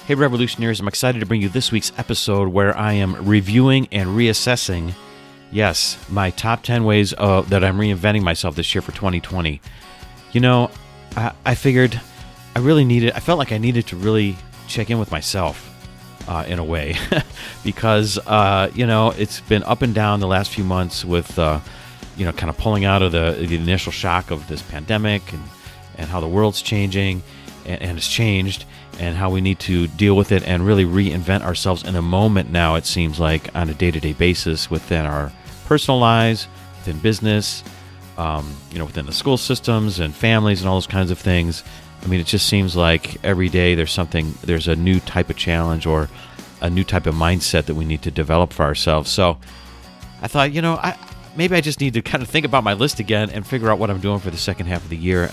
Hey Revolutionaries, I'm excited to bring you this week's episode where I am reviewing and reassessing, yes, my top 10 ways that I'm reinventing myself this year for 2020. You know, I figured I felt like I needed to really check in with myself in a way because, it's been up and down the last few months with, kind of pulling out of the initial shock of this pandemic and how the world's changing and it's changed. And how we need to deal with it and really reinvent ourselves in a moment now, it seems like, on a day-to-day basis within our personal lives, within business, within the school systems and families and all those kinds of things. I mean, it just seems like every day there's a new type of challenge or a new type of mindset that we need to develop for ourselves. So I thought, maybe I just need to kind of think about my list again and figure out what I'm doing for the second half of the year.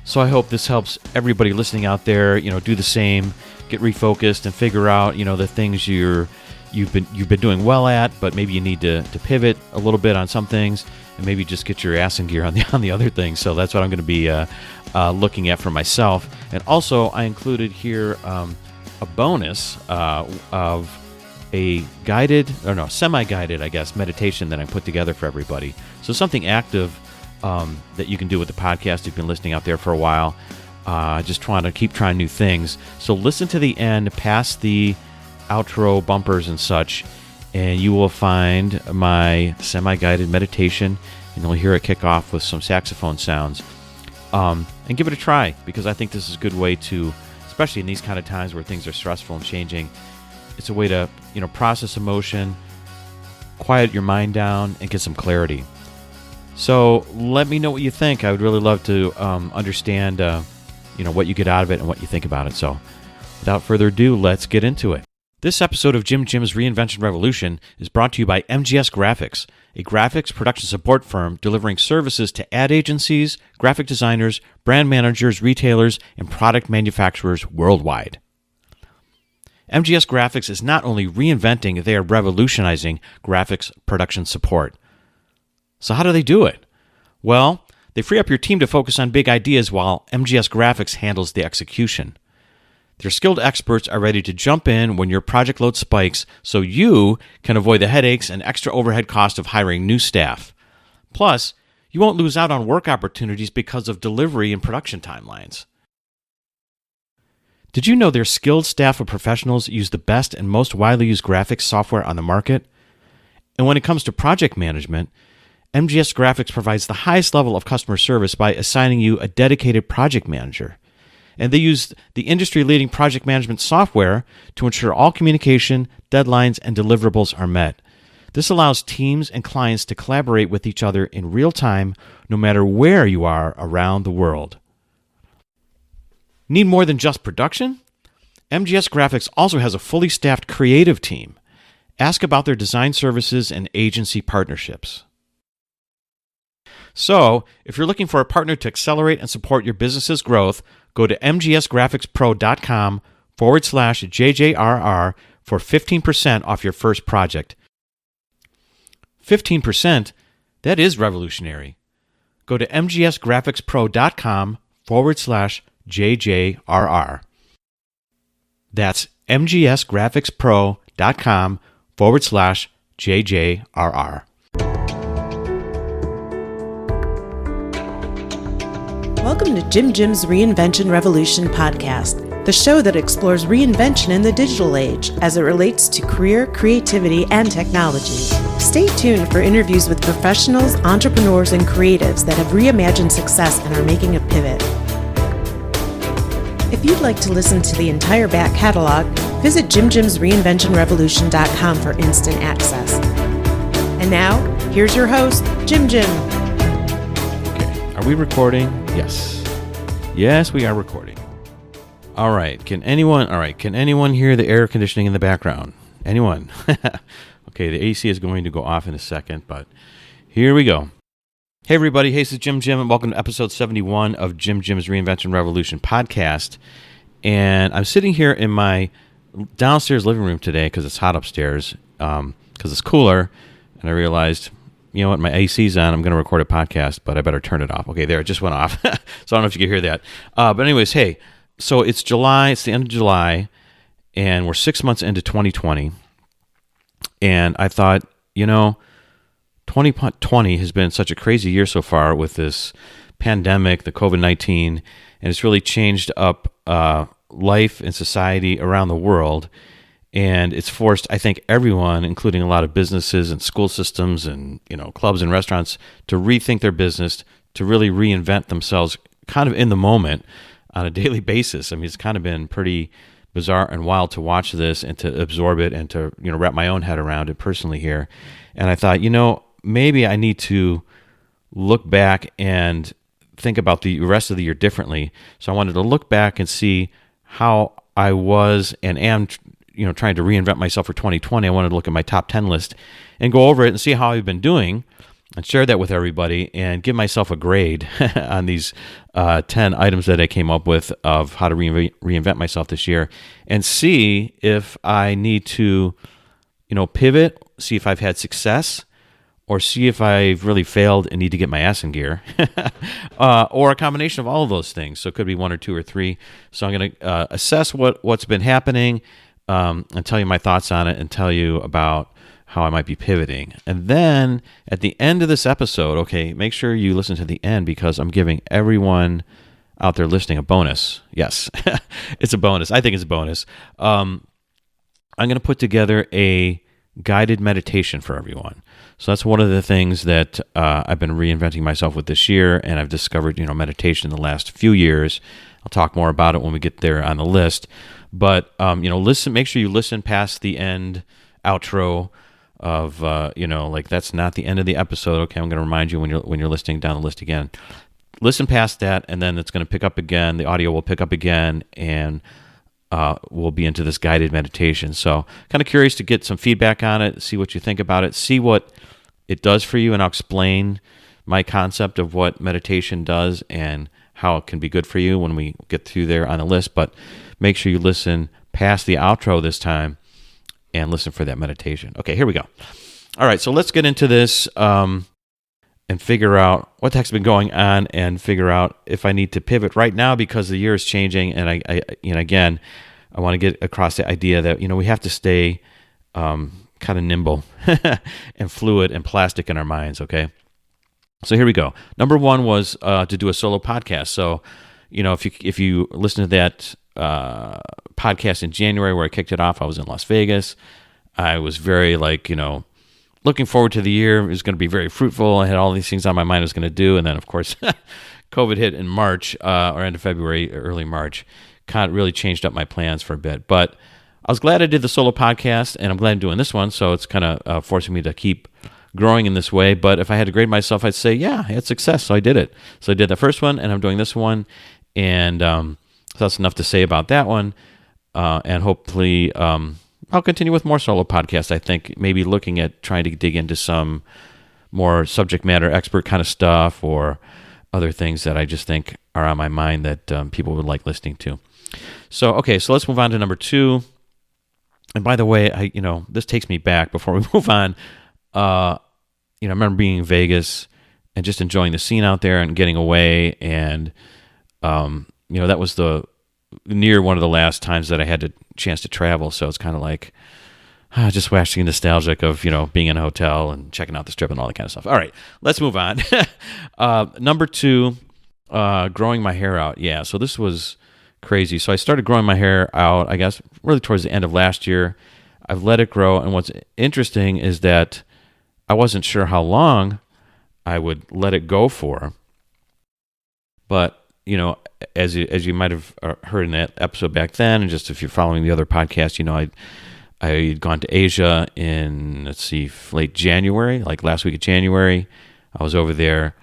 So I hope this helps everybody listening out there, do the same, get refocused and figure out, the things you've been doing well at, but maybe you need to pivot a little bit on some things and maybe just get your ass in gear on the other things. So that's what I'm going to be looking at for myself. And also I included here a bonus of a semi-guided, I guess, meditation that I put together for everybody. So something active that you can do with the podcast. You've been listening out there for a while, just trying to keep trying new things. So listen to the end, past the outro bumpers and such, and you will find my semi-guided meditation, and you'll hear it kick off with some saxophone sounds. And give it a try, because I think this is a good way to, especially in these kind of times where things are stressful and changing, it's a way to, process emotion, quiet your mind down, and get some clarity. So let me know what you think. I would really love to understand, what you get out of it and what you think about it. So without further ado, let's get into it. This episode of JimJim's Reinvention Revolution is brought to you by MGS Graphics, a graphics production support firm delivering services to ad agencies, graphic designers, brand managers, retailers, and product manufacturers worldwide. MGS Graphics is not only reinventing, they are revolutionizing graphics production support. So how do they do it? Well, they free up your team to focus on big ideas while MGS Graphics handles the execution. Their skilled experts are ready to jump in when your project load spikes so you can avoid the headaches and extra overhead cost of hiring new staff. Plus, you won't lose out on work opportunities because of delivery and production timelines. Did you know their skilled staff of professionals use the best and most widely used graphics software on the market? And when it comes to project management, MGS Graphics provides the highest level of customer service by assigning you a dedicated project manager. And they use the industry-leading project management software to ensure all communication, deadlines, and deliverables are met. This allows teams and clients to collaborate with each other in real time, no matter where you are around the world. Need more than just production? MGS Graphics also has a fully staffed creative team. Ask about their design services and agency partnerships. So, if you're looking for a partner to accelerate and support your business's growth, go to mgsgraphicspro.com/JJRR for 15% off your first project. 15%? That is revolutionary. Go to mgsgraphicspro.com/JJRR. That's mgsgraphicspro.com/JJRR. Welcome to JimJim's Reinvention Revolution podcast, the show that explores reinvention in the digital age as it relates to career, creativity, and technology. Stay tuned for interviews with professionals, entrepreneurs, and creatives that have reimagined success and are making a pivot. If you'd like to listen to the entire back catalog, visit JimJim'sReinventionRevolution.com for instant access. And now, here's your host, JimJim. Are we recording? Yes. Yes, we are recording. All right. Can anyone hear the air conditioning in the background? Anyone? Okay, the AC is going to go off in a second, but here we go. Hey everybody, hey, this is JimJim, and welcome to episode 71 of JimJim's Reinvention Revolution podcast. And I'm sitting here in my downstairs living room today because it's hot upstairs, because it's cooler, and I realized, you know what, my AC's on, I'm going to record a podcast, but I better turn it off. Okay, there, it just went off. So I don't know if you can hear that. But anyways, hey, So it's July, it's the end of July, and we're 6 months into 2020. And I thought, 2020 has been such a crazy year so far with this pandemic, the COVID-19, and it's really changed up life and society around the world. And it's forced, I think, everyone, including a lot of businesses and school systems and, clubs and restaurants, to rethink their business, to really reinvent themselves kind of in the moment on a daily basis. I mean, it's kind of been pretty bizarre and wild to watch this and to absorb it and to, wrap my own head around it personally here. And I thought, maybe I need to look back and think about the rest of the year differently. So I wanted to look back and see how I was and am, trying to reinvent myself for 2020. I wanted to look at my top 10 list and go over it and see how I've been doing and share that with everybody and give myself a grade on these 10 items that I came up with of how to reinvent myself this year, and see if I need to, pivot, see if I've had success, or see if I've really failed and need to get my ass in gear, or a combination of all of those things. So it could be one or two or three. So I'm going to assess what's been happening and tell you my thoughts on it and tell you about how I might be pivoting. And then at the end of this episode, okay, make sure you listen to the end because I'm giving everyone out there listening a bonus. Yes, it's a bonus. I think it's a bonus. I'm going to put together a guided meditation for everyone. So that's one of the things that I've been reinventing myself with this year, and I've discovered, meditation in the last few years. I'll talk more about it when we get there on the list. But, listen, make sure you listen past the end outro of, that's not the end of the episode. Okay, I'm going to remind you when you're listening down the list again. Listen past that, and then it's going to pick up again. The audio will pick up again, and we'll be into this guided meditation. So kind of curious to get some feedback on it, see what you think about it, see what it does for you, and I'll explain my concept of what meditation does and how it can be good for you when we get through there on the list. But make sure you listen past the outro this time and listen for that meditation. Okay, here we go. All right, so let's get into this and figure out what the heck's been going on and figure out if I need to pivot right now because the year is changing. And again, I want to get across the idea that, we have to stay kind of nimble and fluid and plastic in our minds, okay? So here we go. Number one was to do a solo podcast. So, if you listen to that podcast in January where I kicked it off, I was in Las Vegas. I was very looking forward to the year. It was going to be very fruitful. I had all these things on my mind I was going to do. And then, of course, COVID hit in March or end of February, early March. Kind of really changed up my plans for a bit. But I was glad I did the solo podcast, and I'm glad I'm doing this one. So it's kind of forcing me to keep growing in this way. But if I had to grade myself, I'd say, yeah, I had success. So I did it. So I did the first one, and I'm doing this one. And so that's enough to say about that one. And hopefully I'll continue with more solo podcasts. I think maybe looking at trying to dig into some more subject matter expert kind of stuff or other things that I just think are on my mind that people would like listening to. So let's move on to number two. And by the way, this takes me back before we move on. I remember being in Vegas and just enjoying the scene out there and getting away. And, that was near one of the last times that I had a chance to travel. So it's kind of like just waxing nostalgic of, being in a hotel and checking out the strip and all that kind of stuff. All right, let's move on. Number two, growing my hair out. Yeah, so this was crazy. So I started growing my hair out, I guess, really towards the end of last year. I've let it grow. And what's interesting is that I wasn't sure how long I would let it go for. But, as you might have heard in that episode back then, and just if you're following the other podcast, I'd gone to Asia in, late January, like last week of January. I was over there,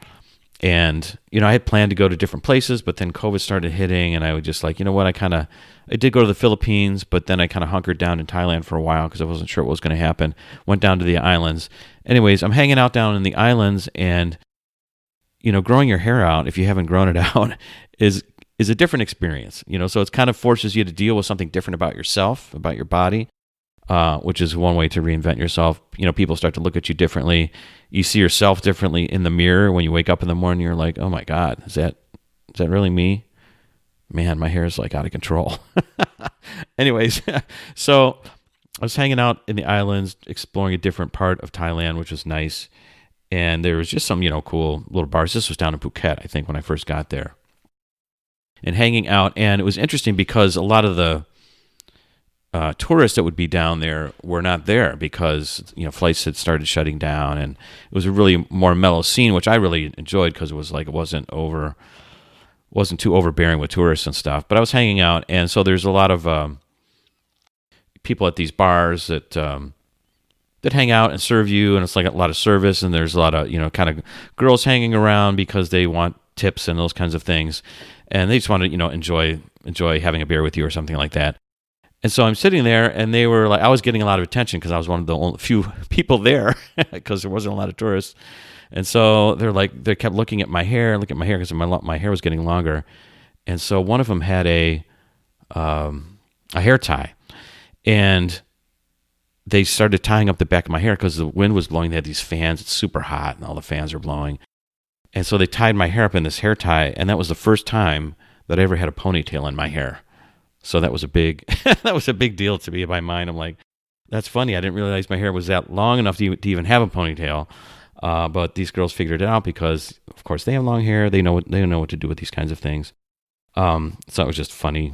and, I had planned to go to different places, but then COVID started hitting, and I was just like, I did go to the Philippines, but then I kind of hunkered down in Thailand for a while because I wasn't sure what was going to happen. Went down to the islands. Anyways, I'm hanging out down in the islands, and growing your hair out, if you haven't grown it out, is a different experience, so it kind of forces you to deal with something different about yourself, about your body, which is one way to reinvent yourself. People start to look at you differently. You see yourself differently in the mirror when you wake up in the morning. You're like, oh my God, is that really me? Man, my hair is like out of control. Anyways, so I was hanging out in the islands, exploring a different part of Thailand, which was nice. And there was just some, cool little bars. This was down in Phuket, I think, when I first got there. And hanging out. And it was interesting because a lot of the tourists that would be down there were not there because, flights had started shutting down. And it was a really more mellow scene, which I really enjoyed because it was like it wasn't too overbearing with tourists and stuff. But I was hanging out. And so there's a lot of people at these bars that hang out and serve you, and it's like a lot of service, and there's a lot of kind of girls hanging around because they want tips and those kinds of things, and they just want to enjoy having a beer with you or something like that. And so I'm sitting there, and they were like, I was getting a lot of attention because I was one of the only few people there because there wasn't a lot of tourists, and so they kept looking at my hair because my hair was getting longer, and so one of them had a hair tie. And they started tying up the back of my hair because the wind was blowing. They had these fans. It's super hot, and all the fans are blowing. And so they tied my hair up in this hair tie, and that was the first time that I ever had a ponytail in my hair. So that was a big deal to me in my mind. I'm like, that's funny. I didn't realize my hair was that long enough to even have a ponytail. But these girls figured it out because, of course, they have long hair. They know what to do with these kinds of things. So it was just funny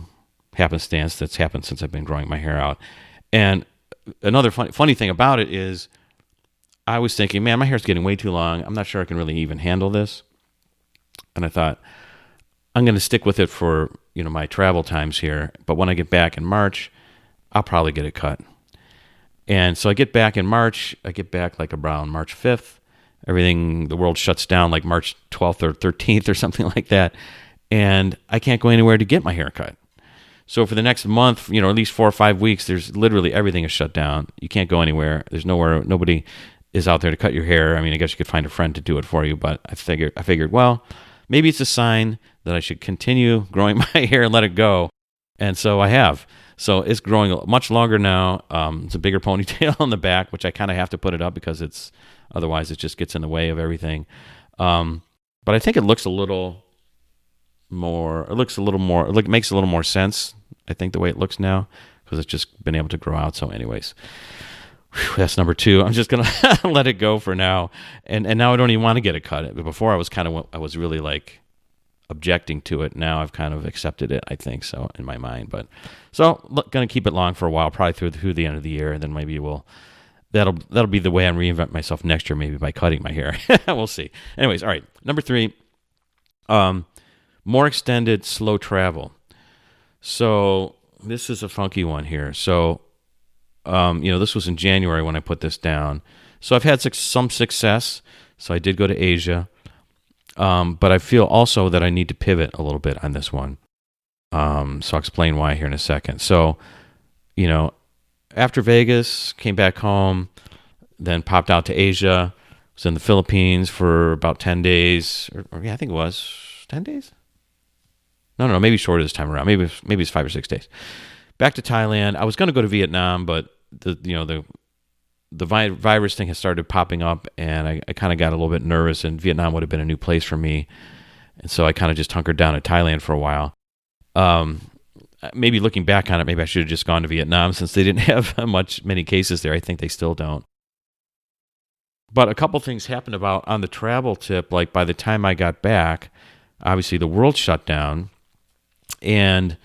happenstance that's happened since I've been growing my hair out. And another funny thing about it is I was thinking, man, my hair's getting way too long. I'm not sure I can really even handle this. And I thought, I'm going to stick with it for, my travel times here. But when I get back in March, I'll probably get it cut. And so I get back in March. I get back like around March 5th. The world shuts down like March 12th or 13th or something like that. And I can't go anywhere to get my hair cut. So for the next month, at least 4 or 5 weeks, there's literally everything is shut down. You can't go anywhere. There's nowhere. Nobody is out there to cut your hair. I mean, I guess you could find a friend to do it for you, but I figured, well, maybe it's a sign that I should continue growing my hair and let it go. And so I have. So it's growing much longer now. It's a bigger ponytail on the back, which I kind of have to put it up because otherwise it just gets in the way of everything. But I think it makes a little more, makes a little more sense, I think, the way it looks now, because it's just been able to grow out. So anyways, that's number 2. I'm just going to let it go for now. And now I don't even want to get it cut. But before I was really like objecting to it. Now I've kind of accepted it, I think, so in my mind. But so going to keep it long for a while, probably through the end of the year. And then maybe that'll be the way I reinvent myself next year, maybe by cutting my hair. We'll see. Anyways, all right. Number 3, more extended slow travel. So this is a funky one here. So, this was in January when I put this down. So I've had some success. So I did go to Asia. But I feel also that I need to pivot a little bit on this one. So I'll explain why here in a second. So, after Vegas, came back home, then popped out to Asia, was in the Philippines for about 10 days. Or I think it was 10 days? No, maybe shorter this time around. Maybe it's 5 or 6 days. Back to Thailand. I was going to go to Vietnam, but the virus thing has started popping up, and I kind of got a little bit nervous, and Vietnam would have been a new place for me. And so I kind of just hunkered down at Thailand for a while. Maybe looking back on it, maybe I should have just gone to Vietnam since they didn't have many cases there. I think they still don't. But a couple things happened on the travel tip. Like by the time I got back, obviously the world shut down. And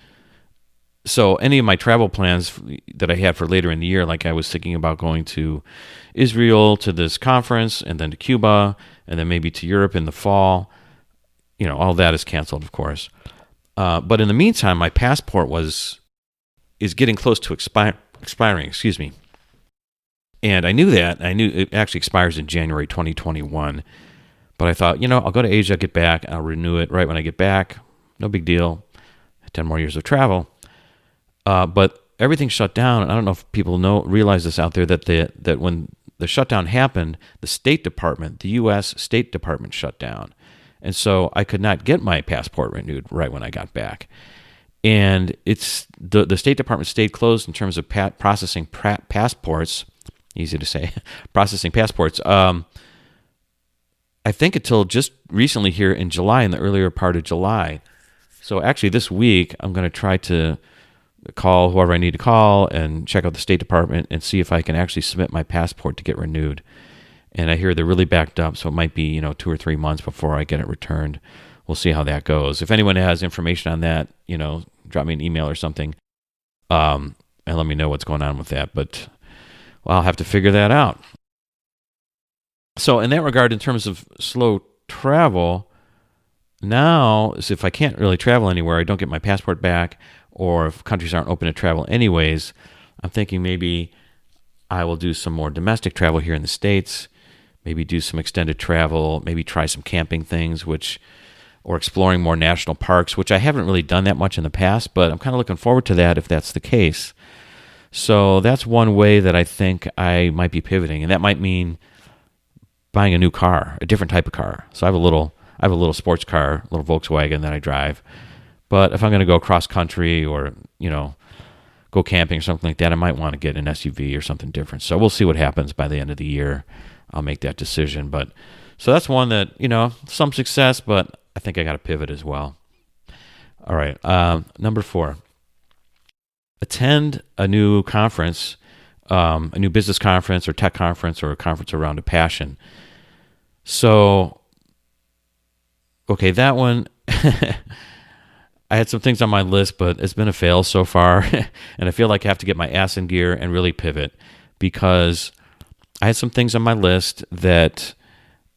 so any of my travel plans that I had for later in the year, like I was thinking about going to Israel to this conference and then to Cuba and then maybe to Europe in the fall, all that is canceled, of course. But in the meantime, my passport is getting close to expiring, excuse me. And I knew that. I knew it actually expires in January 2021. But I thought, I'll go to Asia, get back, I'll renew it right when I get back. No big deal. 10 more years of travel. But everything shut down. And I don't know if people realize this out there, that when the shutdown happened, the State Department, the U.S. State Department shut down. And so I could not get my passport renewed right when I got back. And it's the State Department stayed closed in terms of processing passports. Easy to say, processing passports. I think until just recently here in July, in the earlier part of July. So actually this week, I'm going to try to call whoever I need to call and check out the State Department and see if I can actually submit my passport to get renewed. And I hear they're really backed up, so it might be 2 or 3 months before I get it returned. We'll see how that goes. If anyone has information on that, drop me an email or something, and let me know what's going on with that. But I'll have to figure that out. So in that regard, in terms of slow travel, now if I can't really travel anywhere, I don't get my passport back, or if countries aren't open to travel anyways, I'm thinking maybe I will do some more domestic travel here in the States. Maybe do some extended travel, maybe try some camping things, or exploring more national parks, which I haven't really done that much in the past, but I'm kind of looking forward to that if that's the case. So that's one way that I think I might be pivoting, and that might mean buying a new car, a different type of car. So I have a little sports car, a little Volkswagen that I drive. But if I'm going to go cross country or, go camping or something like that, I might want to get an SUV or something different. So we'll see what happens by the end of the year. I'll make that decision. But so that's one that, some success, but I think I got to pivot as well. All right. Number 4, attend a new conference, a new business conference or tech conference or a conference around a passion. So, okay, that one, I had some things on my list, but it's been a fail so far. And I feel like I have to get my ass in gear and really pivot, because I had some things on my list that,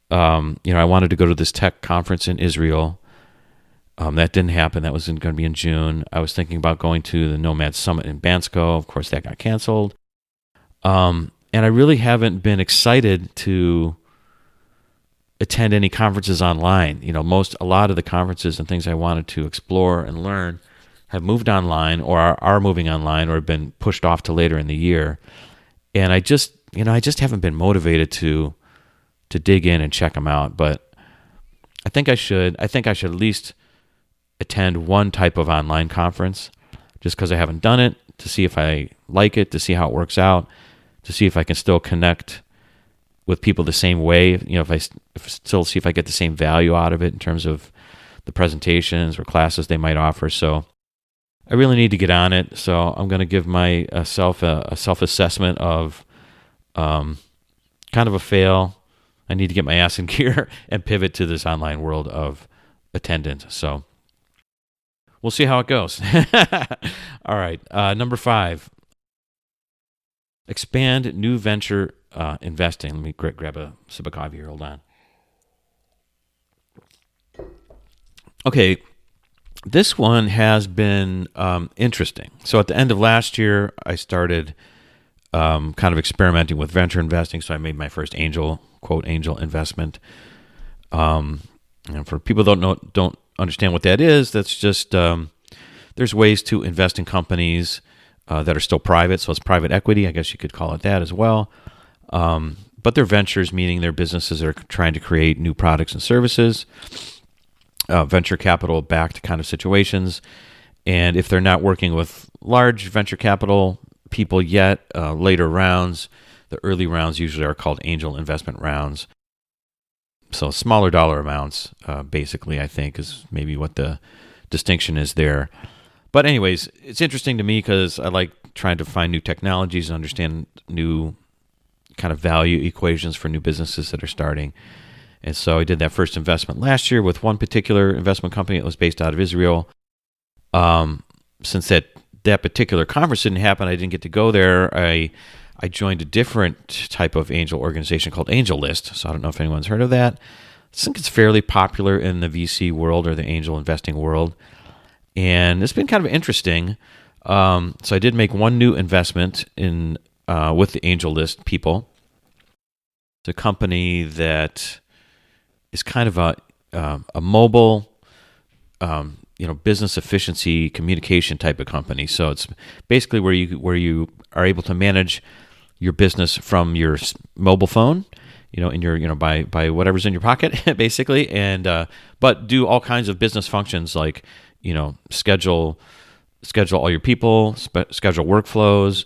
I wanted to go to this tech conference in Israel. That didn't happen. That was going to be in June. I was thinking about going to the Nomad Summit in Bansko. Of course, that got canceled. And I really haven't been excited to attend any conferences online. A lot of the conferences and things I wanted to explore and learn have moved online or are moving online or have been pushed off to later in the year. And I just haven't been motivated to dig in and check them out. But I think I should at least attend one type of online conference, just because I haven't done it, to see if I like it, to see how it works out, to see if I can still connect with people the same way, if I still see if I get the same value out of it in terms of the presentations or classes they might offer. So I really need to get on it. So I'm going to give myself a self-assessment of kind of a fail. I need to get my ass in gear and pivot to this online world of attendance. So we'll see how it goes. All right. Number 5, expand new venture investing. Let me grab a sip of coffee here. Hold on. Okay. This one has been interesting. So at the end of last year, I started kind of experimenting with venture investing. So I made my first quote angel investment. And for people that don't understand what that is, that's just there's ways to invest in companies that are still private. So it's private equity. I guess you could call it that as well. But they're ventures, meaning they're businesses that are trying to create new products and services. Venture capital backed kind of situations. And if they're not working with large venture capital people yet, later rounds, the early rounds usually are called angel investment rounds. So smaller dollar amounts, basically, I think is maybe what the distinction is there. But anyways, it's interesting to me because I like trying to find new technologies and understand new kind of value equations for new businesses that are starting. And so I did that first investment last year with one particular investment company that was based out of Israel. Since that particular conference didn't happen, I didn't get to go there. I joined a different type of angel organization called Angel List. So I don't know if anyone's heard of that. I think it's fairly popular in the VC world or the angel investing world. And it's been kind of interesting. So I did make one new investment in with the Angel List people. It's a company that is kind of a mobile, business efficiency communication type of company. So it's basically where you are able to manage your business from your mobile phone, in your by whatever's in your pocket, basically, and but do all kinds of business functions like schedule all your people, schedule workflows.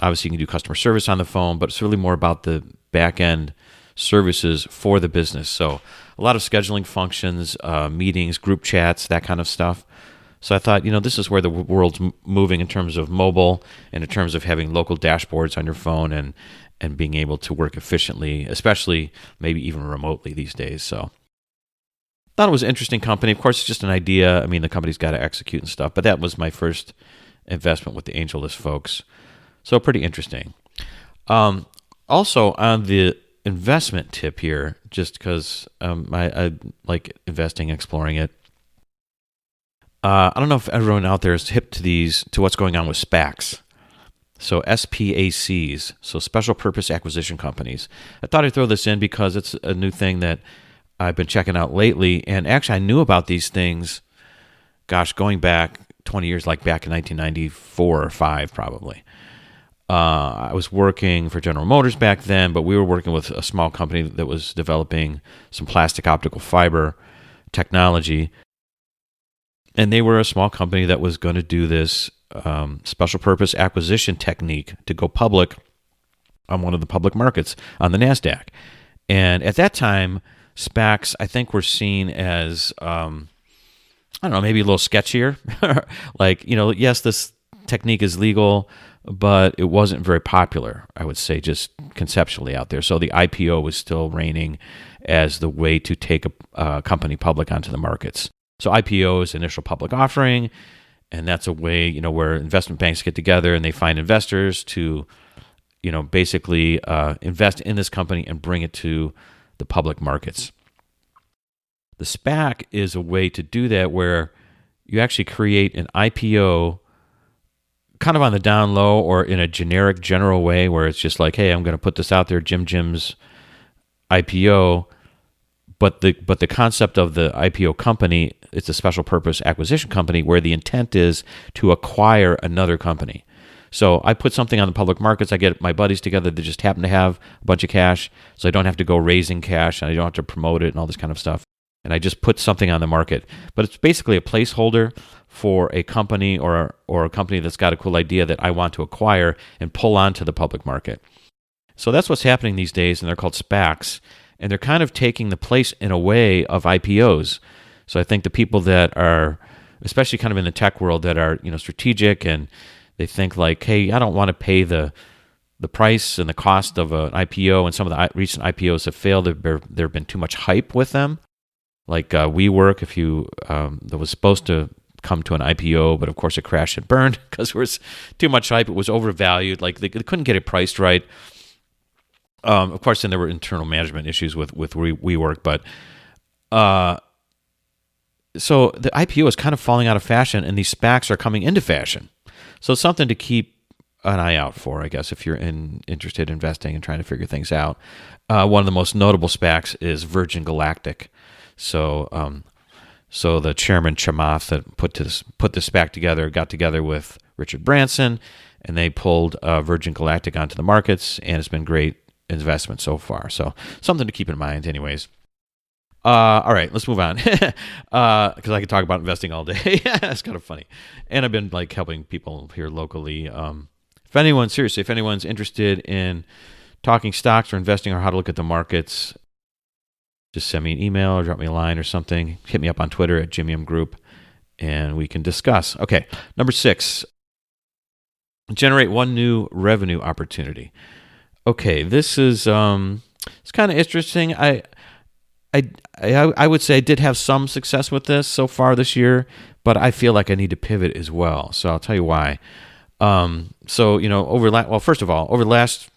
Obviously, you can do customer service on the phone, but it's really more about the back end services for the business. So a lot of scheduling functions, meetings, group chats, that kind of stuff. So I thought, this is where the world's moving in terms of mobile and in terms of having local dashboards on your phone and being able to work efficiently, especially maybe even remotely these days. So thought it was an interesting company. Of course, it's just an idea. I mean, the company's got to execute and stuff, but that was my first investment with the AngelList folks. So pretty interesting. Also on the investment tip here, just because I like investing, exploring it. I don't know if everyone out there is hip to what's going on with SPACs. So SPACs, so special purpose acquisition companies. I thought I'd throw this in because it's a new thing that I've been checking out lately. And actually, I knew about these things, going back 20 years, like back in 1994 or 5 probably. I was working for General Motors back then, but we were working with a small company that was developing some plastic optical fiber technology. And they were a small company that was going to do this special purpose acquisition technique to go public on one of the public markets on the NASDAQ. And at that time, SPACs, I think, were seen as, maybe a little sketchier. Like, yes, this technique is legal, but it wasn't very popular, I would say, just conceptually out there. So the IPO was still reigning as the way to take a company public onto the markets. So IPO is initial public offering, and that's a way, where investment banks get together and they find investors to, basically invest in this company and bring it to the public markets. The SPAC is a way to do that where you actually create an IPO kind of on the down low or in a generic, general way where it's just like, hey, I'm going to put this out there, JimJim's IPO. But the concept of the IPO company, it's a special purpose acquisition company where the intent is to acquire another company. So I put something on the public markets. I get my buddies together that just happen to have a bunch of cash, so I don't have to go raising cash and I don't have to promote it and all this kind of stuff. And I just put something on the market. But it's basically a placeholder for a company or a company that's got a cool idea that I want to acquire and pull onto the public market. So that's what's happening these days, and they're called SPACs. And they're kind of taking the place, in a way, of IPOs. So I think the people that are, especially kind of in the tech world, that are strategic and they think like, hey, I don't want to pay the price and the cost of an IPO. And some of the recent IPOs have failed. There have been too much hype with them. Like WeWork, that was supposed to come to an IPO, but of course it crashed and burned because there was too much hype. It was overvalued. Like they couldn't get it priced right. Of course, then there were internal management issues with WeWork, but so the IPO is kind of falling out of fashion, and these SPACs are coming into fashion. So it's something to keep an eye out for, I guess, if you're interested in investing and trying to figure things out. One of the most notable SPACs is Virgin Galactic. So the chairman Chamath that put this SPAC together got together with Richard Branson, and they pulled Virgin Galactic onto the markets, and it's been great investment so far. So something to keep in mind anyways. All right, let's move on. Because I could talk about investing all day. It's kind of funny. And I've been helping people here locally. If anyone's interested in talking stocks or investing or how to look at the markets, just send me an email or drop me a line or something. Hit me up on Twitter at JimJim Group and we can discuss. Okay, number 6, generate one new revenue opportunity. Okay, this is it's kind of interesting. I would say I did have some success with this so far this year, but I feel like I need to pivot as well. So I'll tell you why. First of all, over last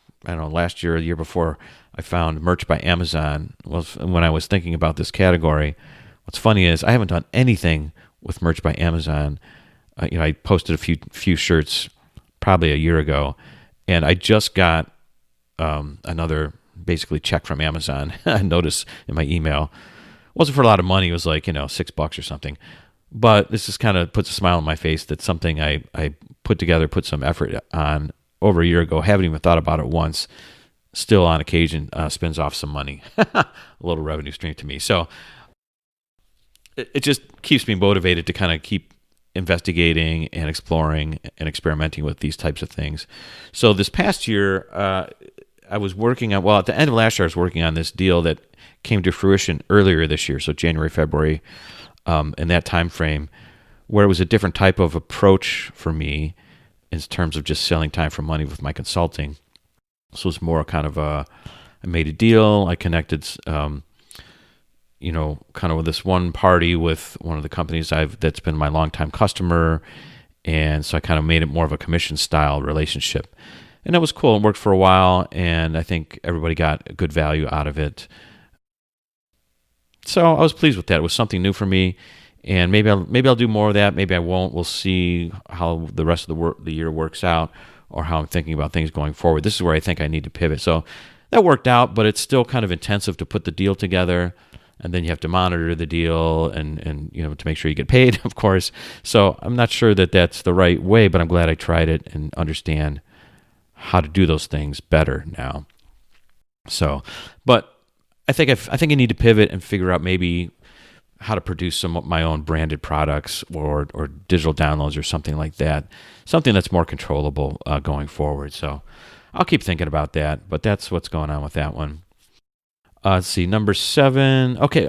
year or the year before, I found merch by Amazon. Well, when I was thinking about this category, what's funny is I haven't done anything with merch by Amazon. I posted a few shirts probably a year ago, and I just got another basically check from Amazon. I noticed in my email. It wasn't for a lot of money. It was like, $6 or something. But this just kind of puts a smile on my face that something I put some effort on over a year ago, haven't even thought about it once, still on occasion spins off some money. A little revenue stream to me. So it just keeps me motivated to kind of keep investigating and exploring and experimenting with these types of things. So this past year, I was working on, well, at the end of last year, I was working on this deal that came to fruition earlier this year, so January, February, in that time frame, where it was a different type of approach for me in terms of just selling time for money with my consulting. So it's more kind of I made a deal. I connected, kind of with this one party with one of the companies that's been my longtime customer. And so I kind of made it more of a commission style relationship. And that was cool. It worked for a while, and I think everybody got a good value out of it. So I was pleased with that. It was something new for me, and maybe I'll do more of that. Maybe I won't. We'll see how the rest of the year works out, or how I'm thinking about things going forward. This is where I think I need to pivot. So that worked out, but it's still kind of intensive to put the deal together, and then you have to monitor the deal and to make sure you get paid, of course. So I'm not sure that that's the right way, but I'm glad I tried it and understand how to do those things better now. So, but I think I need to pivot and figure out maybe how to produce some of my own branded products or digital downloads or something like that, something that's more controllable going forward. So I'll keep thinking about that, but that's what's going on with that one. Let's see, number 7. Okay,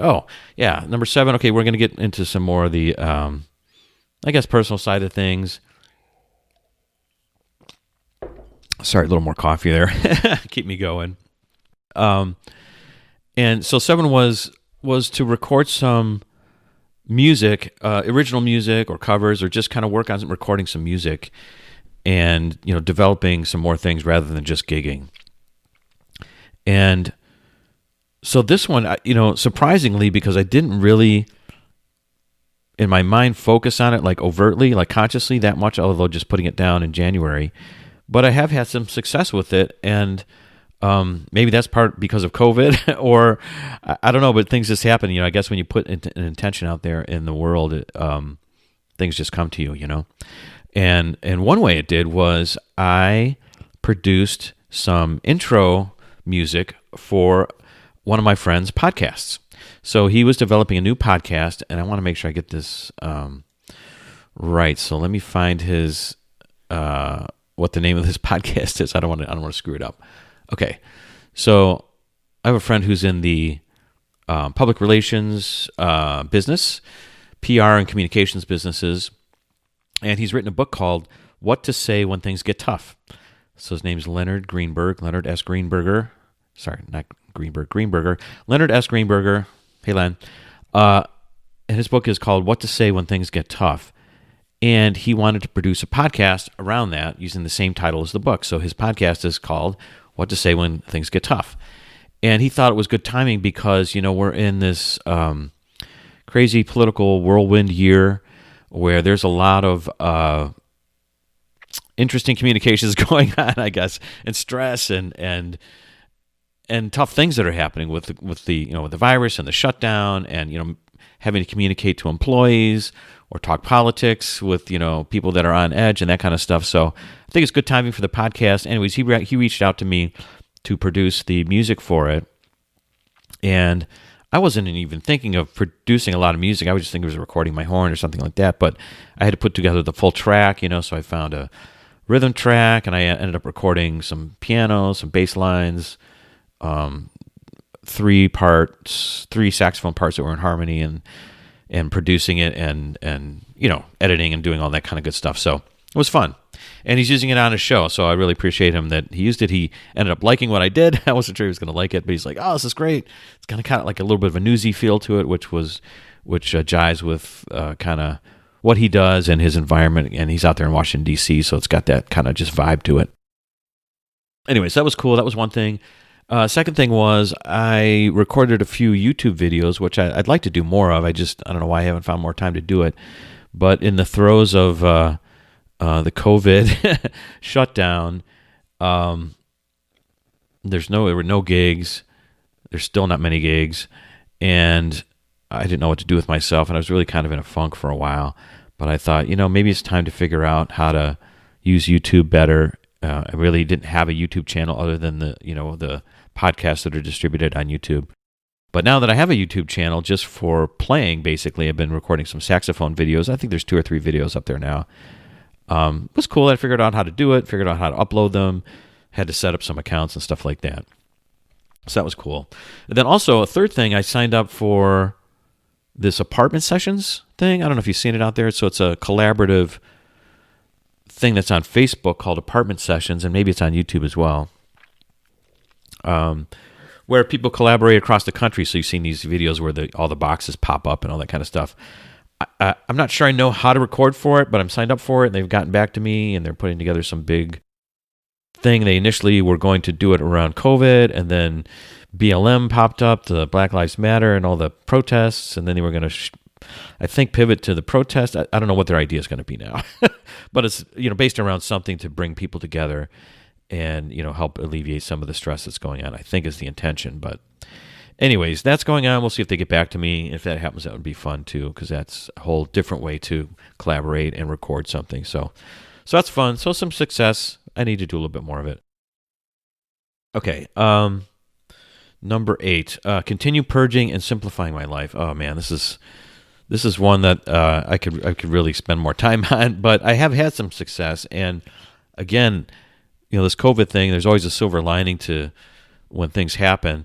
number 7. Okay, we're going to get into some more of the, personal side of things. Sorry, a little more coffee there. Keep me going. And so 7 was to record some music, original music or covers, or just kind of work on recording some music and, developing some more things rather than just gigging. And so this one, surprisingly, because I didn't really, in my mind, focus on it like overtly, like consciously that much, although just putting it down in January. But I have had some success with it, and maybe that's part because of COVID, or I don't know, but things just happen. I guess when you put an intention out there in the world, things just come to you, And one way it did was I produced some intro music for one of my friend's podcasts. So he was developing a new podcast, and I want to make sure I get this right. So let me find his what the name of this podcast is. I don't want to screw it up. Okay, so I have a friend who's in the public relations business, PR and communications businesses, and he's written a book called What to Say When Things Get Tough. So his name's Leonard S. Greenberger. Sorry, not Greenberger. Leonard S. Greenberger. Hey, Len. And his book is called What to Say When Things Get Tough. And he wanted to produce a podcast around that using the same title as the book. So his podcast is called What to Say When Things Get Tough. And he thought it was good timing because, we're in this crazy political whirlwind year where there's a lot of interesting communications going on, I guess, and stress and tough things that are happening with the virus and the shutdown, and having to communicate to employees or talk politics with people that are on edge and that kind of stuff. So I think it's good timing for the podcast. Anyways, he reached out to me to produce the music for it, and I wasn't even thinking of producing a lot of music. I was just thinking it was recording my horn or something like that. But I had to put together the full track, so I found a rhythm track, and I ended up recording some piano, some bass lines, 3 saxophone parts that were in harmony, and producing it and editing and doing all that kind of good stuff. So it was fun. And he's using it on his show, so I really appreciate him that he used it. He ended up liking what I did. I wasn't sure he was going to like it, but he's like, "Oh, this is great." It's kind of like a little bit of a newsy feel to it, which jives with kind of what he does and his environment. And he's out there in Washington, D.C., so it's got that kind of just vibe to it. Anyways, that was cool. That was one thing. Second thing was I recorded a few YouTube videos, which I'd like to do more of. I don't know why I haven't found more time to do it. But in the throes of the COVID shutdown, there were no gigs. There's still not many gigs, and I didn't know what to do with myself, and I was really kind of in a funk for a while. But I thought, maybe it's time to figure out how to use YouTube better. I really didn't have a YouTube channel other than the podcasts that are distributed on YouTube. But now that I have a YouTube channel just for playing, basically, I've been recording some saxophone videos. I think there's 2 or 3 videos up there now. It was cool. I figured out how to do it, figured out how to upload them, had to set up some accounts and stuff like that. So that was cool. And then also a third thing, I signed up for this apartment sessions thing. I don't know if you've seen it out there. So it's a collaborative thing that's on Facebook called Apartment Sessions, and maybe it's on YouTube as well, where people collaborate across the country. So you've seen these videos where all the boxes pop up and all that kind of stuff. I'm not sure I know how to record for it, but I'm signed up for it, and they've gotten back to me, and they're putting together some big thing. They initially were going to do it around COVID, and then BLM popped up, the Black Lives Matter and all the protests, and then they were going to, I think, pivot to the protest. I don't know what their idea is going to be now, but it's based around something to bring people together and help alleviate some of the stress that's going on, I think is the intention. But anyways, that's going on. We'll see if they get back to me. If that happens, that would be fun too, because that's a whole different way to collaborate and record something. So that's fun. So some success. I need to do a little bit more of it. Okay. Number 8, continue purging and simplifying my life. Oh man, this is one that I could really spend more time on, but I have had some success. And again, this COVID thing, there's always a silver lining to when things happen.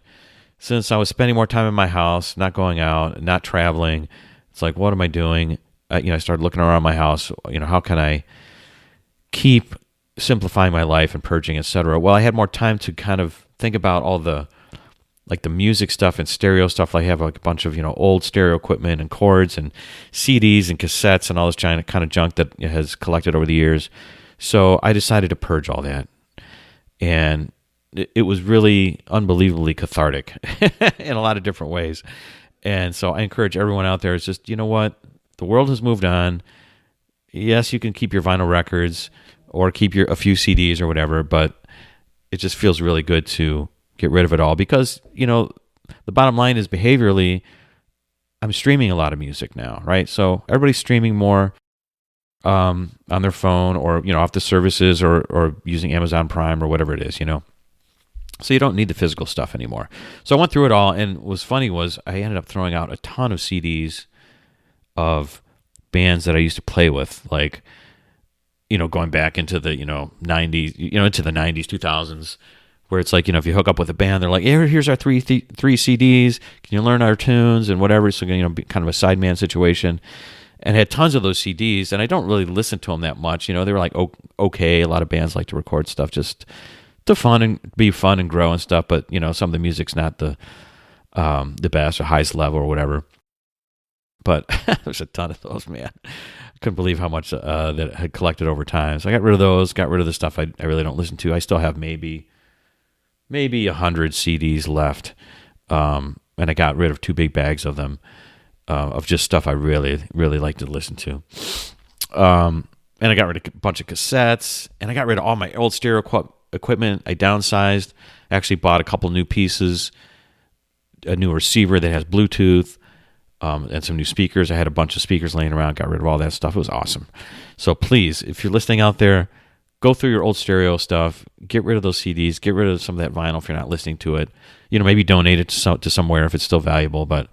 Since I was spending more time in my house, not going out, not traveling, it's like, what am I doing? I started looking around my house. How can I keep simplifying my life and purging, etc.? Well, I had more time to kind of think about all the music stuff and stereo stuff. I have a bunch of old stereo equipment and cords and CDs and cassettes and all this kind of junk that has collected over the years. So I decided to purge all that, and it was really unbelievably cathartic in a lot of different ways. And so I encourage everyone out there, is just, what? The world has moved on. Yes, you can keep your vinyl records or keep a few CDs or whatever, but it just feels really good to get rid of it all, because, the bottom line is, behaviorally, I'm streaming a lot of music now, right? So everybody's streaming more on their phone, or, off the services, or using Amazon Prime or whatever it is, So you don't need the physical stuff anymore. So I went through it all, and what was funny was I ended up throwing out a ton of CDs of bands that I used to play with, like, going back into the, 90s, into the 90s, 2000s, where it's like, if you hook up with a band, they're like, hey, here's our three CDs. Can you learn our tunes and whatever? So, be kind of a sideman situation. And I had tons of those CDs, and I don't really listen to them that much. They were like, okay. A lot of bands like to record stuff just to be fun and grow and stuff. But, some of the music's not the best or highest level or whatever. But there's a ton of those, man. I couldn't believe how much that had collected over time. So I got rid of those, got rid of the stuff I really don't listen to. I still have maybe 100 CDs left, and I got rid of 2 big bags of them, of just stuff I really, really like to listen to. And I got rid of a bunch of cassettes, and I got rid of all my old stereo equipment. I downsized. I actually bought a couple new pieces, a new receiver that has Bluetooth, and some new speakers. I had a bunch of speakers laying around, got rid of all that stuff. It was awesome. So please, if you're listening out there, go through your old stereo stuff, get rid of those CDs, get rid of some of that vinyl if you're not listening to it. Maybe donate it to somewhere if it's still valuable, but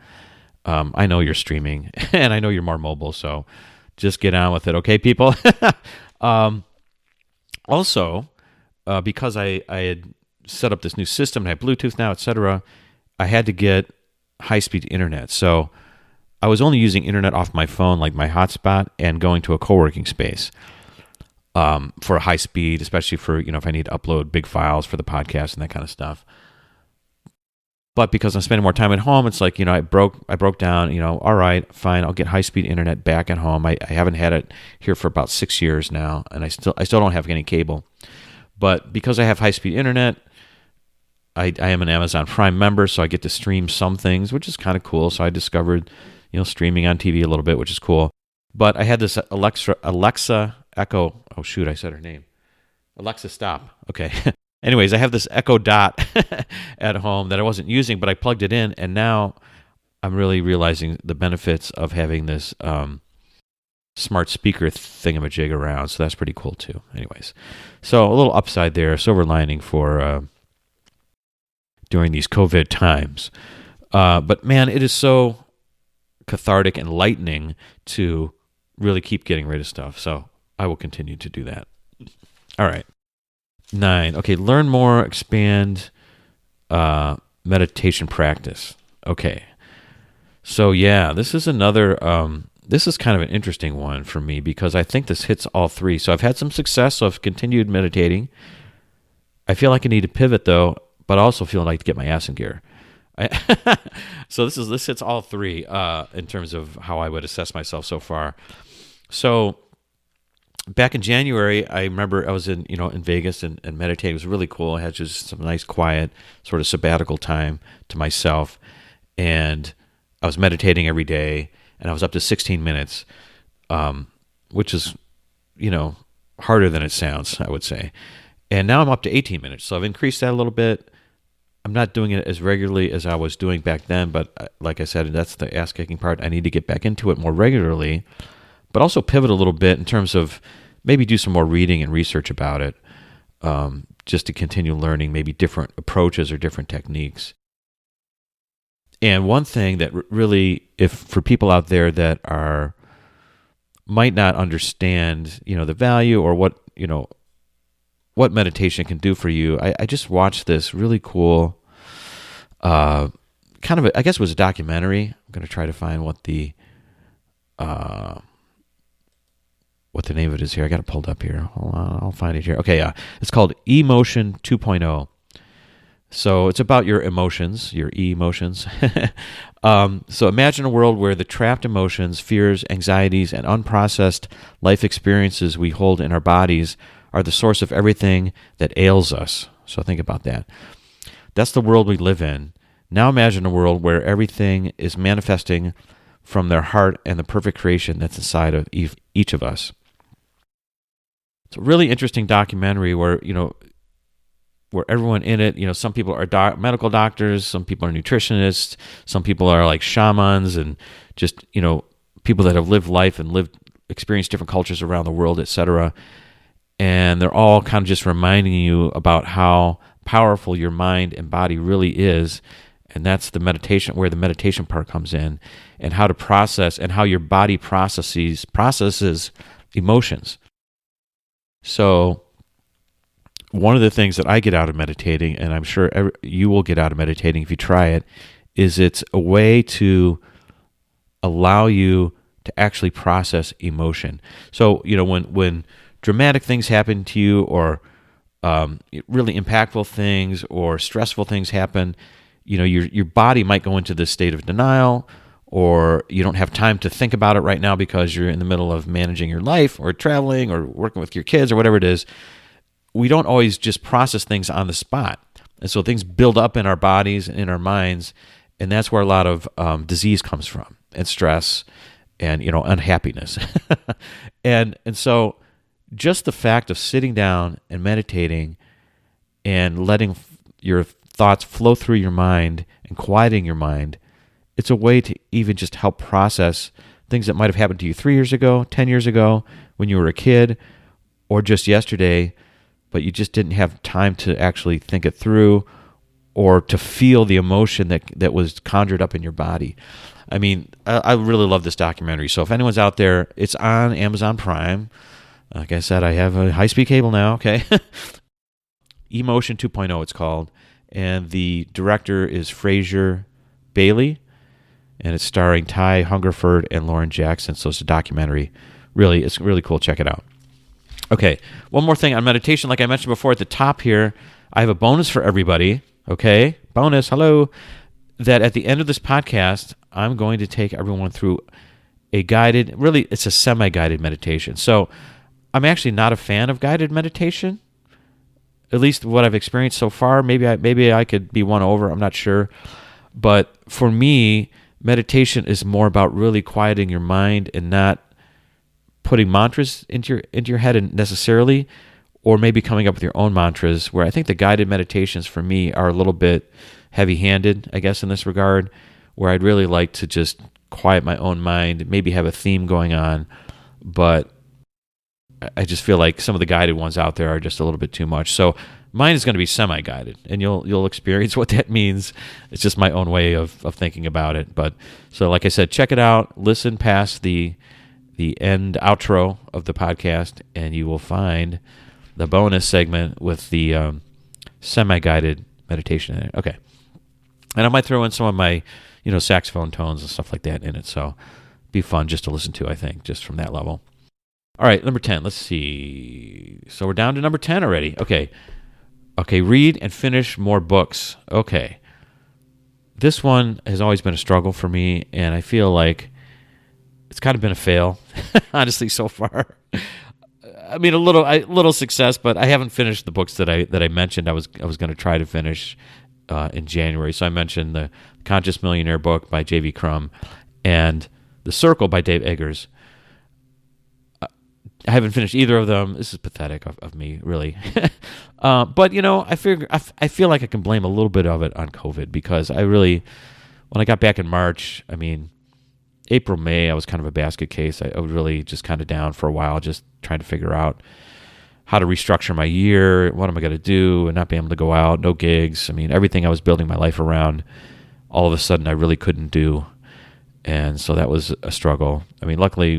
I know you're streaming, and I know you're more mobile, so just get on with it, okay, people? Also, because I had set up this new system, and I have Bluetooth now, etc., I had to get high-speed internet. So I was only using internet off my phone, like my hotspot, and going to a co-working space for a high speed, especially for, if I need to upload big files for the podcast and that kind of stuff. But because I'm spending more time at home, it's like, I broke down, all right, fine, I'll get high-speed internet back at home. I haven't had it here for about 6 years now, and I still don't have any cable. But because I have high-speed internet, I am an Amazon Prime member, so I get to stream some things, which is kind of cool. So I discovered, streaming on TV a little bit, which is cool. But I had this Alexa Echo. Oh, shoot, I said her name. Alexa, stop. Okay. Anyways, I have this Echo Dot at home that I wasn't using, but I plugged it in, and now I'm really realizing the benefits of having this smart speaker thingamajig around. So that's pretty cool too. Anyways, so a little upside there, silver lining for during these COVID times. But man, it is so cathartic and lightening to really keep getting rid of stuff. So I will continue to do that. All right. 9. Okay, learn more, expand meditation practice. Okay. So yeah, this is another, this is kind of an interesting one for me because I think this hits all 3. So I've had some success, so I've continued meditating. I feel like I need to pivot though, but I also feel like to get my ass in gear. So this hits all 3 in terms of how I would assess myself so far. So back in January, I remember I was in Vegas and meditating. It was really cool. I had just some nice, quiet, sort of sabbatical time to myself, and I was meditating every day, and I was up to 16 minutes, which is, harder than it sounds, I would say. And now I'm up to 18 minutes, so I've increased that a little bit. I'm not doing it as regularly as I was doing back then, but like I said, that's the ass-kicking part. I need to get back into it more regularly, but also pivot a little bit in terms of maybe do some more reading and research about it, just to continue learning maybe different approaches or different techniques. And one thing that really, if for people out there that might not understand, the value or what meditation can do for you, I just watched this really cool, kind of, I guess it was a documentary. I'm going to try to find what the name of it is here. I got it pulled up here. Hold on, I'll find it here. Okay, yeah. It's called Emotion 2.0. So it's about your emotions, your emotions. So imagine a world where the trapped emotions, fears, anxieties, and unprocessed life experiences we hold in our bodies are the source of everything that ails us. So think about that. That's the world we live in. Now imagine a world where everything is manifesting from their heart and the perfect creation that's inside of each of us. It's a really interesting documentary where everyone in it, some people are medical doctors, some people are nutritionists, some people are like shamans and just, people that have lived life and experienced different cultures around the world, etc. And they're all kind of just reminding you about how powerful your mind and body really is. And that's the meditation, where the meditation part comes in, and how to process and how your body processes emotions. So one of the things that I get out of meditating, and I'm sure you will get out of meditating if you try it, is it's a way to allow you to actually process emotion. So, when dramatic things happen to you, or really impactful things or stressful things happen, your body might go into this state of denial, or you don't have time to think about it right now because you're in the middle of managing your life or traveling or working with your kids or whatever it is. We don't always just process things on the spot. And so things build up in our bodies and in our minds, and that's where a lot of disease comes from, and stress and, unhappiness. and so just the fact of sitting down and meditating and letting your thoughts flow through your mind and quieting your mind, it's a way to even just help process things that might have happened to you 3 years ago, 10 years ago, when you were a kid, or just yesterday, but you just didn't have time to actually think it through or to feel the emotion that was conjured up in your body. I mean, I really love this documentary. So if anyone's out there, it's on Amazon Prime. Like I said, I have a high-speed cable now, okay? Emotion 2.0 it's called. And the director is Fraser Bailey. And it's starring Ty Hungerford and Lauren Jackson. So it's a documentary. Really, it's really cool. Check it out. Okay, one more thing on meditation. Like I mentioned before at the top here, I have a bonus for everybody. Okay, bonus, hello. That at the end of this podcast, I'm going to take everyone through a guided, really, it's a semi-guided meditation. So I'm actually not a fan of guided meditation, at least what I've experienced so far. Maybe I could be won over. I'm not sure. But for me, meditation is more about really quieting your mind and not putting mantras into your head necessarily, or maybe coming up with your own mantras, where I think the guided meditations for me are a little bit heavy-handed, I guess, in this regard, where I'd really like to just quiet my own mind, maybe have a theme going on, but I just feel like some of the guided ones out there are just a little bit too much. So mine is going to be semi-guided, and you'll experience what that means. It's just my own way of thinking about it. But so like I said, check it out, listen past the end outro of the podcast, and you will find the bonus segment with the semi-guided meditation in it. Okay. And I might throw in some of my, saxophone tones and stuff like that in it. So be fun just to listen to, I think, just from that level. All right, number 10. Let's see. So we're down to number 10 already. Okay, read and finish more books. Okay. This one has always been a struggle for me, and I feel like it's kind of been a fail, honestly, so far. I mean, a little success, but I haven't finished the books that I mentioned I was going to try to finish in January. So I mentioned the Conscious Millionaire book by J.V. Crum and The Circle by Dave Eggers. I haven't finished either of them. This is pathetic of me, really. But I feel like I can blame a little bit of it on COVID, because when I got back in March, I mean, April, May, I was kind of a basket case. I was really just kind of down for a while, just trying to figure out how to restructure my year. What am I going to do? And not being able to go out, no gigs. I mean, everything I was building my life around, all of a sudden I really couldn't do. And so that was a struggle. I mean, luckily,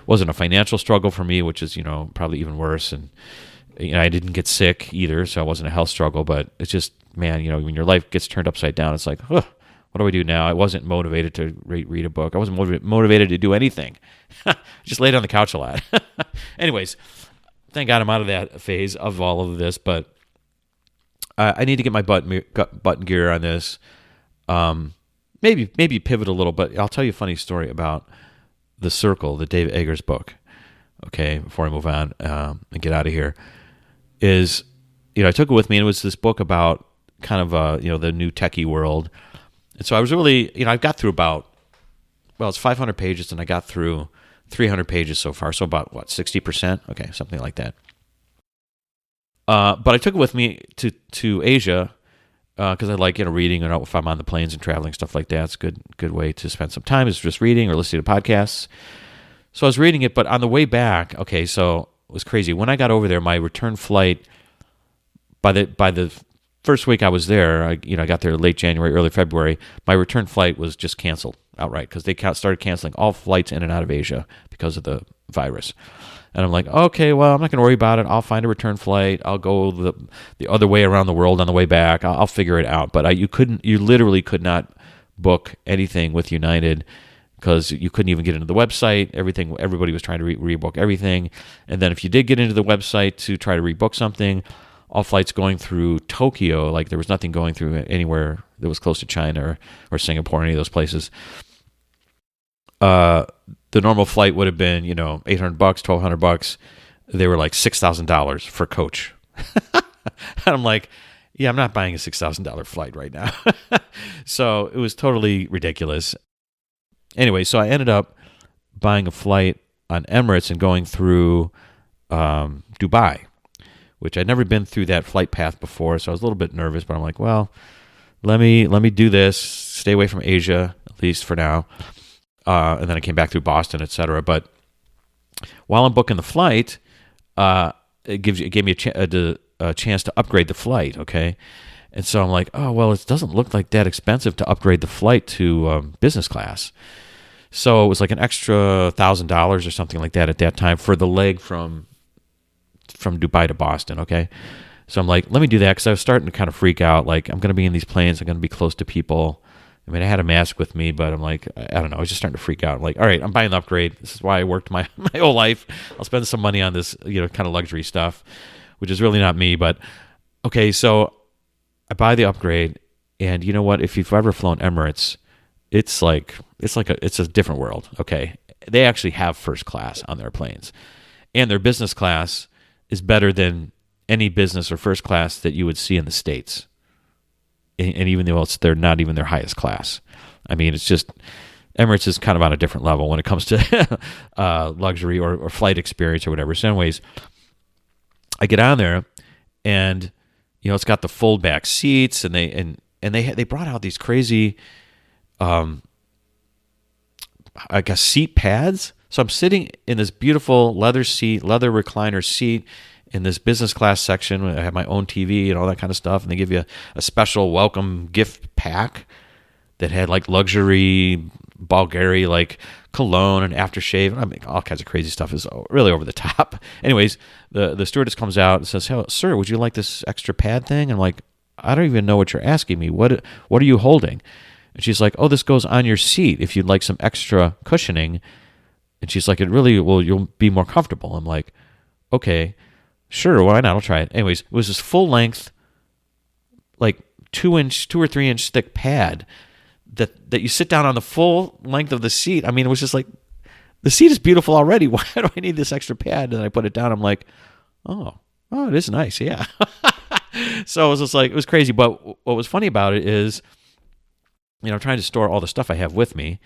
wasn't a financial struggle for me, which is, probably even worse. And, I didn't get sick either, so it wasn't a health struggle. But it's just, man, when your life gets turned upside down, it's like, what do I do now? I wasn't motivated to read a book. I wasn't motivated to do anything. Just laid on the couch a lot. Anyways, thank God I'm out of that phase of all of this. But I need to get my button gear on this. Maybe pivot a little, but I'll tell you a funny story about The Circle, the Dave Eggers book. Okay, before I move on and get out of here, is I took it with me, and it was this book about kind of the new techie world. And so I was really, I got through it's 500 pages, and I got through 300 pages so far. So about 60%? Okay, something like that. But I took it with me to Asia because I like reading, if I'm on the planes and traveling, stuff like that. It's a good way to spend some time, is just reading or listening to podcasts. So I was reading it, but on the way back, okay, so it was crazy. When I got over there, my return flight, by the first week I was there, I got there late January, early February, my return flight was just canceled outright, because they started canceling all flights in and out of Asia because of the virus. And I'm like, okay, well, I'm not going to worry about it. I'll find a return flight. I'll go the other way around the world on the way back. I'll figure it out. But you literally could not book anything with United, because you couldn't even get into the website. Everybody was trying to rebook everything. And then if you did get into the website to try to rebook something, all flights going through Tokyo, like there was nothing going through anywhere that was close to China or Singapore, any of those places. The normal flight would have been, $800, $1,200. They were like $6,000 for coach. And I'm like, yeah, I'm not buying a $6,000 flight right now. So it was totally ridiculous. Anyway, so I ended up buying a flight on Emirates and going through Dubai, which I'd never been through that flight path before. So I was a little bit nervous, but I'm like, well, let me do this, stay away from Asia, at least for now. And then I came back through Boston, etc. But while I'm booking the flight, it gave me a chance to upgrade the flight, okay? And so I'm like, oh, well, it doesn't look like that expensive to upgrade the flight to business class. So it was like an extra $1,000 or something like that at that time for the leg from Dubai to Boston, okay? So I'm like, let me do that, because I was starting to kind of freak out. Like, I'm going to be in these planes. I'm going to be close to people. I mean, I had a mask with me, but I'm like, I don't know. I was just starting to freak out. I'm like, all right, I'm buying the upgrade. This is why I worked my whole life. I'll spend some money on this, kind of luxury stuff, which is really not me. But okay, so I buy the upgrade, and you know what? If you've ever flown Emirates, it's a different world. Okay, they actually have first class on their planes, and their business class is better than any business or first class that you would see in the States. And even though they're not even their highest class. I mean, it's just, Emirates is kind of on a different level when it comes to luxury or flight experience or whatever. So anyways, I get on there, and it's got the fold back seats, and they brought out these crazy, I guess, seat pads. So I'm sitting in this beautiful leather recliner seat in this business class section. I have my own TV and all that kind of stuff, and they give you a special welcome gift pack that had like luxury Bulgari like cologne and aftershave. I mean, all kinds of crazy stuff is really over the top. Anyways, the stewardess comes out and says, "Hey, sir, would you like this extra pad thing?" I'm like, "I don't even know what you're asking me. What are you holding?" And she's like, "Oh, this goes on your seat if you'd like some extra cushioning." And she's like, "It really will. You'll be more comfortable." I'm like, "Okay, sure, why not? I'll try it." Anyways, it was this full length, like 2 or 3 inch thick pad that you sit down on the full length of the seat. I mean, it was just like, the seat is beautiful already. Why do I need this extra pad? And I put it down. I'm like, oh, it is nice. Yeah. So it was just like, it was crazy. But what was funny about it is, I'm trying to store all the stuff I have with me,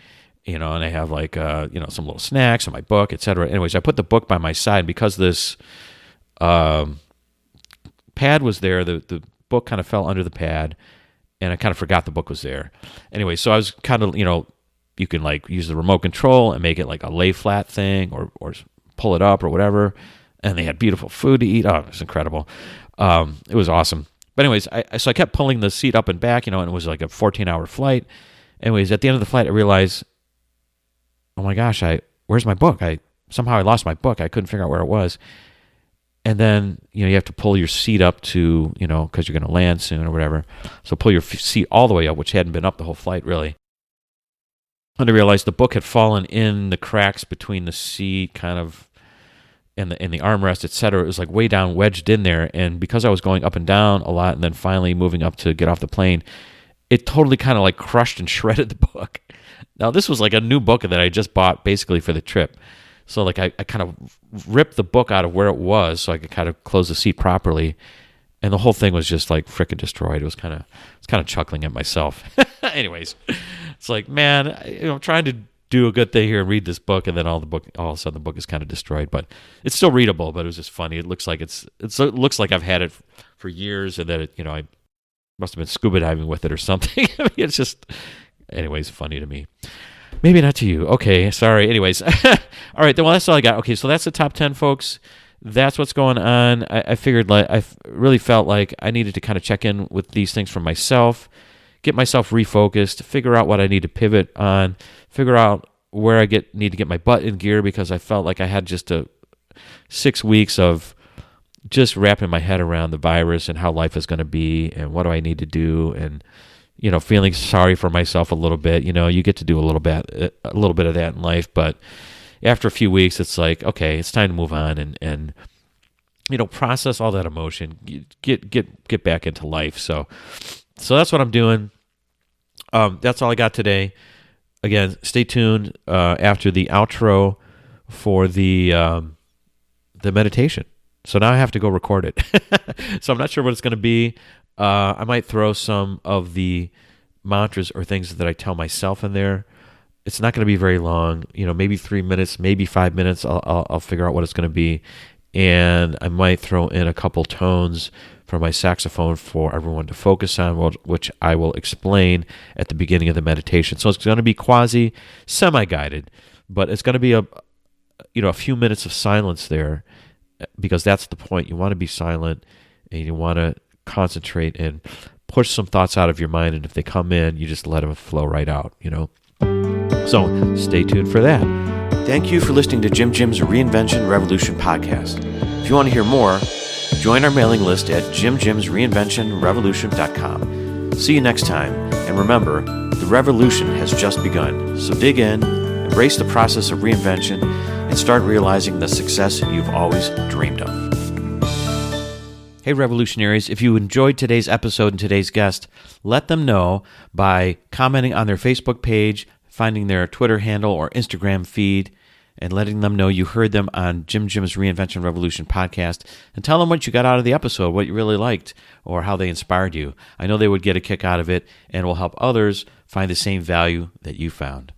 and I have like, some little snacks and my book, etc. Anyways, I put the book by my side because this pad was there. The book kind of fell under the pad, and I kind of forgot the book was there. Anyway, so I was kind of, you can like use the remote control and make it like a lay flat thing or pull it up or whatever. And they had beautiful food to eat. Oh, it was incredible. It was awesome. But anyways, so I kept pulling the seat up and back, and it was like a 14-hour flight. Anyways, at the end of the flight, I realized, oh my gosh, where's my book? Somehow I lost my book. I couldn't figure out where it was. And then, you have to pull your seat up to, because you're going to land soon or whatever. So pull your seat all the way up, which hadn't been up the whole flight, really. And I realized the book had fallen in the cracks between the seat, kind of, and the armrest, etc. It was like way down, wedged in there. And because I was going up and down a lot and then finally moving up to get off the plane, it totally kind of like crushed and shredded the book. Now, this was like a new book that I just bought basically for the trip. So like I kind of ripped the book out of where it was so I could kind of close the seat properly, and the whole thing was just like frickin' destroyed. I was kind of chuckling at myself. Anyways, it's like, man, I'm trying to do a good thing here and read this book, and then all of a sudden the book is kind of destroyed. But it's still readable. But it was just funny. It looks like it looks like I've had it for years, and that I must have been scuba diving with it or something. I mean, it's just, anyways, funny to me. Maybe not to you. Okay, sorry. Anyways, all right. Well, that's all I got. Okay, so that's the top 10, folks. That's what's going on. I figured, like, really felt like I needed to kind of check in with these things for myself, get myself refocused, figure out what I need to pivot on, figure out where I need to get my butt in gear, because I felt like I had just 6 weeks of just wrapping my head around the virus and how life is going to be and what do I need to do, and feeling sorry for myself a little bit. You get to do a little bit of that in life, but after a few weeks, it's like, okay, it's time to move on and process all that emotion, get back into life. So that's what I'm doing. That's all I got today. Again, stay tuned after the outro for the meditation. So now I have to go record it. So I'm not sure what it's going to be. I might throw some of the mantras or things that I tell myself in there. It's not going to be very long, maybe 3 minutes, maybe 5 minutes. I'll figure out what it's going to be. And I might throw in a couple tones from my saxophone for everyone to focus on, which I will explain at the beginning of the meditation. So it's going to be semi-guided, but it's going to be a few minutes of silence there, because that's the point. You want to be silent and you want to concentrate and push some thoughts out of your mind, and if they come in, you just let them flow right out, So stay tuned for that. Thank you for listening to JimJim's Reinvention Revolution podcast. If you want to hear more, join our mailing list at JimJim'sReinventionRevolution.com. See you next time, and remember, the revolution has just begun. So dig in, embrace the process of reinvention, and start realizing the success you've always dreamed of. Hey, revolutionaries, if you enjoyed today's episode and today's guest, let them know by commenting on their Facebook page, finding their Twitter handle or Instagram feed, and letting them know you heard them on JimJim's Reinvention Revolution podcast, and tell them what you got out of the episode, what you really liked, or how they inspired you. I know they would get a kick out of it, and will help others find the same value that you found.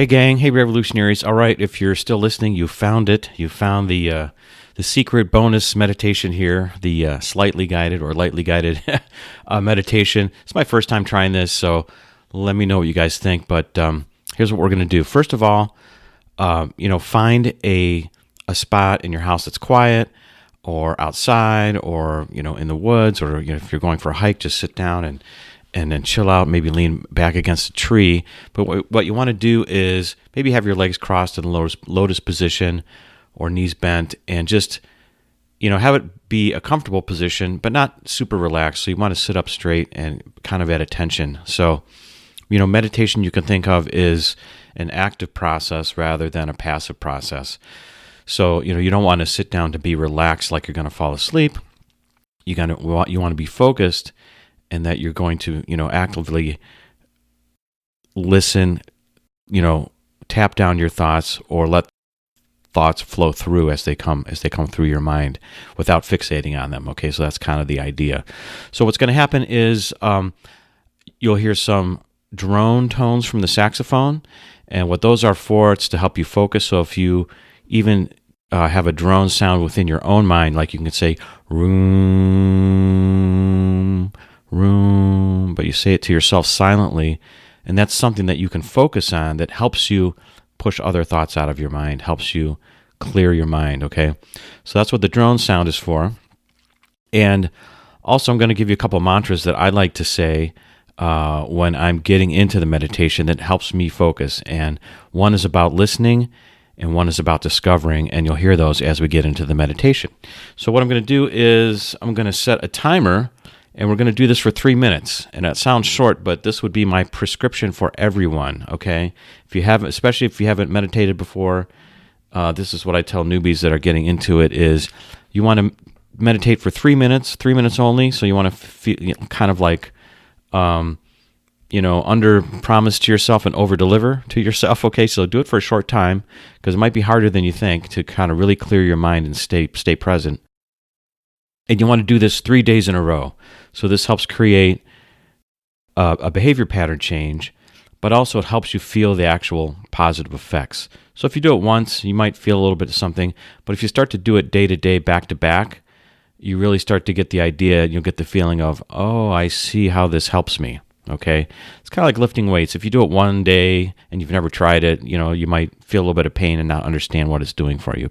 Hey gang, hey revolutionaries. All right, if you're still listening, you found it. You found the secret bonus meditation here, the slightly guided or lightly guided meditation. It's my first time trying this, so let me know what you guys think. But here's what we're going to do. First of all, find a spot in your house that's quiet, or outside, or in the woods, or if you're going for a hike, just sit down and then chill out, maybe lean back against a tree. But what you want to do is maybe have your legs crossed in the lotus position or knees bent, and just, have it be a comfortable position, but not super relaxed. So you want to sit up straight and kind of at attention. So, meditation you can think of is an active process rather than a passive process. So, you don't want to sit down to be relaxed like you're going to fall asleep. You want to be focused, and that you're going to, actively listen, tap down your thoughts, or let thoughts flow through as they come through your mind without fixating on them. Okay, so that's kind of the idea. So what's going to happen is you'll hear some drone tones from the saxophone, and what those are for, it's to help you focus. So if you even have a drone sound within your own mind, like you can say room, but you say it to yourself silently, and that's something that you can focus on that helps you push other thoughts out of your mind, helps you clear your mind, okay? So that's what the drone sound is for. And also I'm going to give you a couple mantras that I like to say when I'm getting into the meditation that helps me focus. And one is about listening, and one is about discovering, and you'll hear those as we get into the meditation. So what I'm going to do is I'm going to set a timer, and we're going to do this for 3 minutes. And that sounds short, but this would be my prescription for everyone, okay? Especially if you haven't meditated before, this is what I tell newbies that are getting into it, is you want to meditate for 3 minutes, 3 minutes only. So you want to feel kind of like, under promise to yourself and over deliver to yourself, okay? So do it for a short time, because it might be harder than you think to kind of really clear your mind and stay present. And you want to do this 3 days in a row. So this helps create a behavior pattern change, but also it helps you feel the actual positive effects. So if you do it once, you might feel a little bit of something, but if you start to do it day to day, back to back, you really start to get the idea, you'll get the feeling of, oh, I see how this helps me, okay? It's kind of like lifting weights. If you do it one day and you've never tried it, you might feel a little bit of pain and not understand what it's doing for you.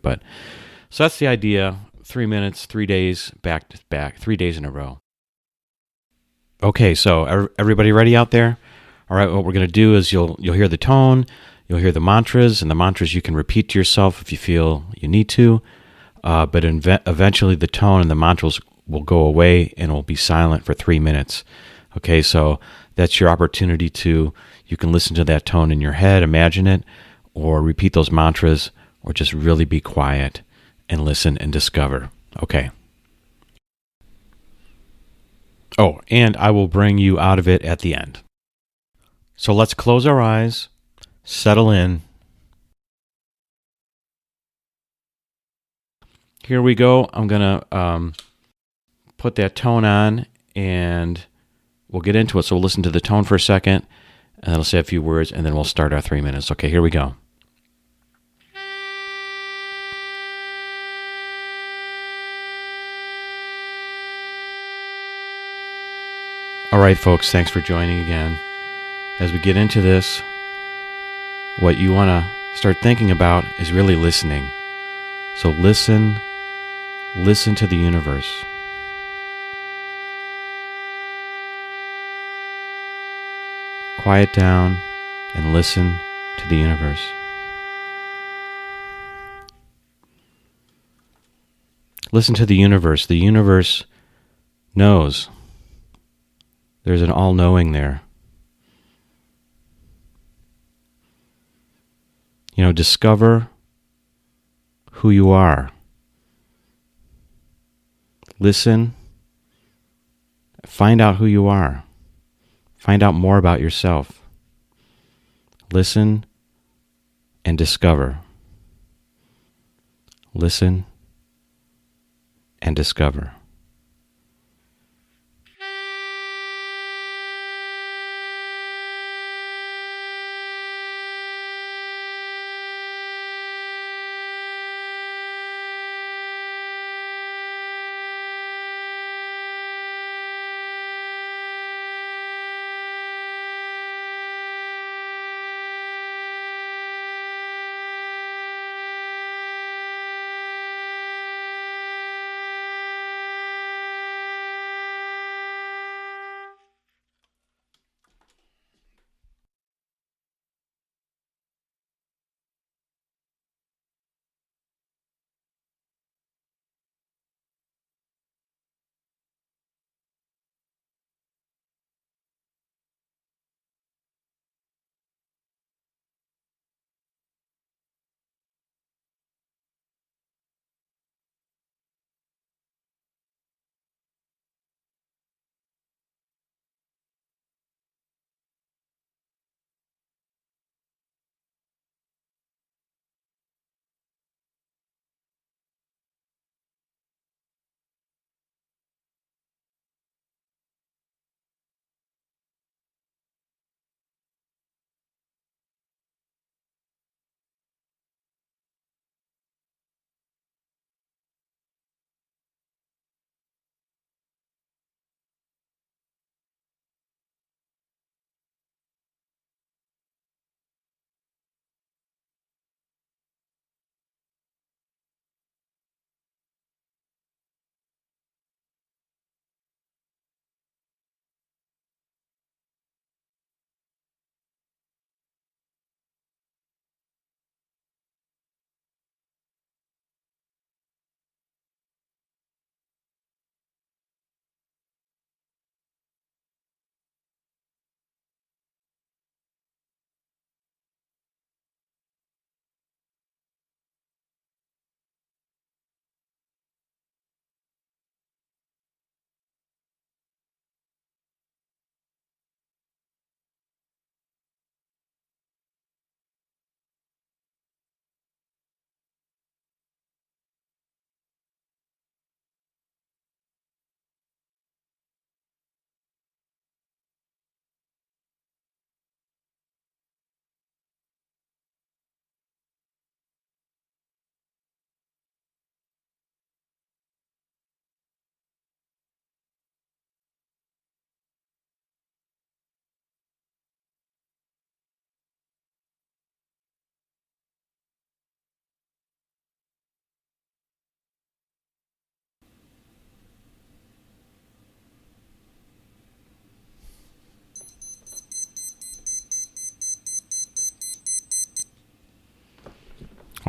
So that's the idea. 3 minutes, 3 days, back to back, 3 days in a row. Okay, so everybody ready out there? All right, what we're going to do is you'll hear the tone, you'll hear the mantras, and the mantras you can repeat to yourself if you feel you need to, but eventually the tone and the mantras will go away and will be silent for 3 minutes. Okay, so that's your opportunity you can listen to that tone in your head, imagine it, or repeat those mantras, or just really be quiet and listen and discover. Okay. Oh, and I will bring you out of it at the end. So let's close our eyes, settle in. Here we go. I'm going to put that tone on, and we'll get into it. So we'll listen to the tone for a second, and then I'll say a few words, and then we'll start our 3 minutes. Okay, here we go. All right, folks, thanks for joining again. As we get into this, what you want to start thinking about is really listening. So listen to the universe. Quiet down and listen to the universe. Listen to the universe. The universe knows. There's an all-knowing there. Discover who you are. Listen. Find out who you are. Find out more about yourself. Listen and discover. Listen and discover.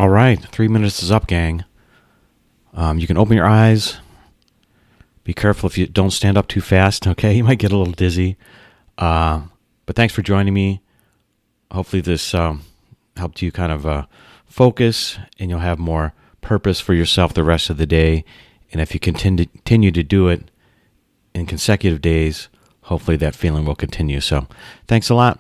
All right, 3 minutes is up, gang. You can open your eyes. Be careful if you don't stand up too fast, okay? You might get a little dizzy. But thanks for joining me. Hopefully this helped you kind of focus, and you'll have more purpose for yourself the rest of the day. And if you continue to do it in consecutive days, hopefully that feeling will continue. So thanks a lot.